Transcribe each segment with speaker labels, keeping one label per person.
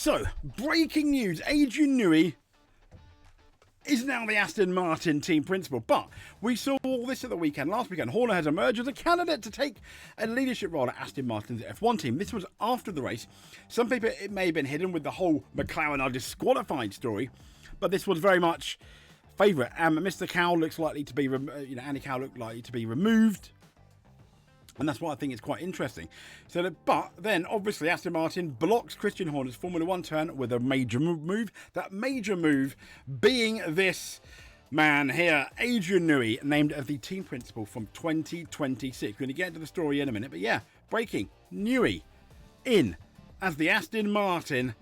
Speaker 1: So, breaking news, Adrian Newey is now the Aston Martin team principal, but we saw all this at the weekend. Last weekend, Horner has emerged as a candidate to take a leadership role at Aston Martin's F1 team. This was after the race. Some people, it may have been hidden with the whole McLaren are disqualified story, but this was very much favourite. Mr. Cow looks likely to be, Andy Cow looked likely to be removed. And that's what I think is quite interesting. But then, obviously, Aston Martin blocks Christian Horner's Formula 1 turn with a major move. That major move being this man here, Adrian Newey, named as the team principal from 2026. We're going to get into the story in a minute. But yeah, breaking, Newey in as the Aston Martin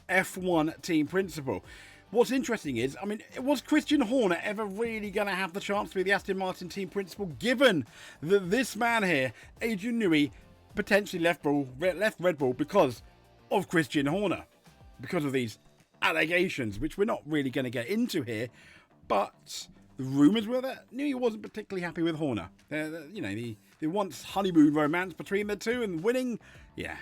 Speaker 1: F1 team principal. What's interesting is, was Christian Horner ever really going to have the chance to be the Aston Martin team principal, given that this man here, Adrian Newey, potentially left Red Bull because of Christian Horner, because of these allegations, which we're not really going to get into here, but the rumours were that Newey wasn't particularly happy with Horner. The once honeymoon romance between the two and winning, yeah.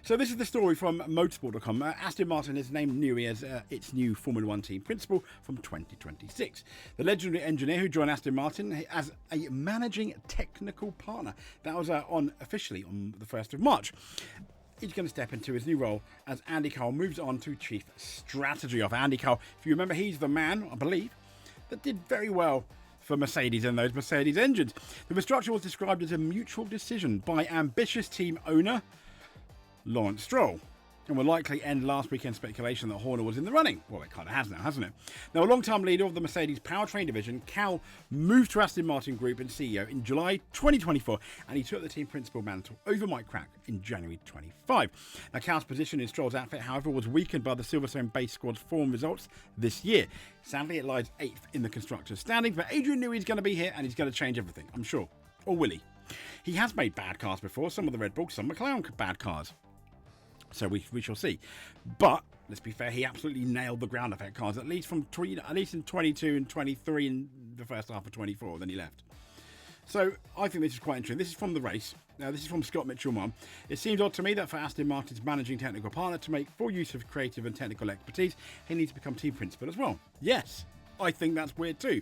Speaker 1: So this is the story from motorsport.com. Aston Martin has named Newey as its new Formula 1 team principal from 2026. The legendary engineer who joined Aston Martin as a managing technical partner. That was officially on the 1st of March. He's going to step into his new role as Andy Cole moves on to Chief Strategy Officer. Andy Cole, if you remember, he's the man, I believe, that did very well for Mercedes and those Mercedes engines. The restructure was described as a mutual decision by ambitious team owner Lawrence Stroll, and will likely end last weekend's speculation that Horner was in the running. Well, it kind of has now, hasn't it? Now, a long-time leader of the Mercedes powertrain division, Cal moved to Aston Martin Group and CEO in July 2024, and he took the team principal mantle over Mike Crack in January 25. Now, Cal's position in Stroll's outfit, however, was weakened by the Silverstone base squad's form results this year. Sadly, it lies 8th in the constructors' standings, but Adrian Newey is going to be here, and he's going to change everything, I'm sure. Or will he? He has made bad cars before, some of the Red Bull, some McLaren bad cars. So we shall see. But let's be fair, he absolutely nailed the ground effect cars, at least in 22 and 23 and the first half of 24. Then he left. So I think this is quite interesting. This is from the race. Now, this is from Scott Mitchell-Mom. It seems odd to me that for Aston Martin's managing technical partner to make full use of creative and technical expertise, he needs to become team principal as well. Yes, I think that's weird too.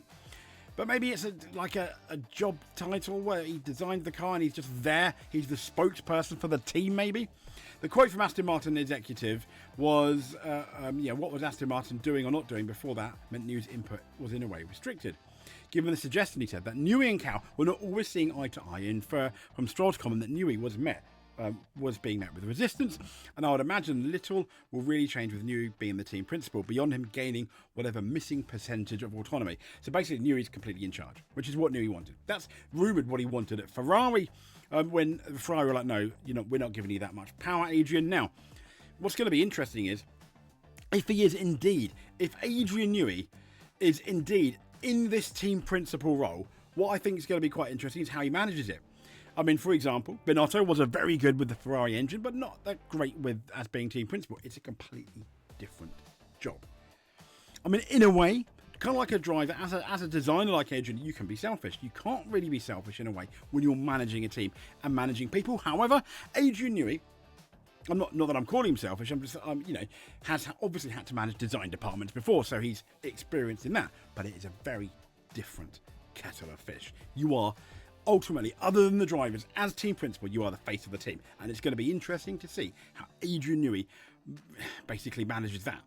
Speaker 1: But maybe it's like a job title where he designed the car and he's just there. He's the spokesperson for the team, maybe. The quote from Aston Martin executive was, what was Aston Martin doing or not doing before that meant news input was in a way restricted. Given the suggestion, he said, that Newey and Cal were not always seeing eye to eye, infer from Stroll's comment that Newey was being met with resistance, and I would imagine little will really change with Newey being the team principal, beyond him gaining whatever missing percentage of autonomy. So basically, Newey's completely in charge, which is what Newey wanted. That's rumoured what he wanted at Ferrari, when Ferrari were like, no, we're not giving you that much power, Adrian. Now, what's going to be interesting is, if Adrian Newey is indeed in this team principal role, what I think is going to be quite interesting is how he manages it. For example, Binotto was a very good with the Ferrari engine, but not that great as being team principal. It's a completely different job. In a way, kind of like a driver, as a designer like Adrian, you can be selfish. You can't really be selfish in a way when you're managing a team and managing people. However, Adrian Newey, not that I'm calling him selfish, I'm just, has obviously had to manage design departments before, so he's experienced in that. But it is a very different kettle of fish. You are ultimately, other than the drivers, as team principal, you are the face of the team. And it's going to be interesting to see how Adrian Newey basically manages that.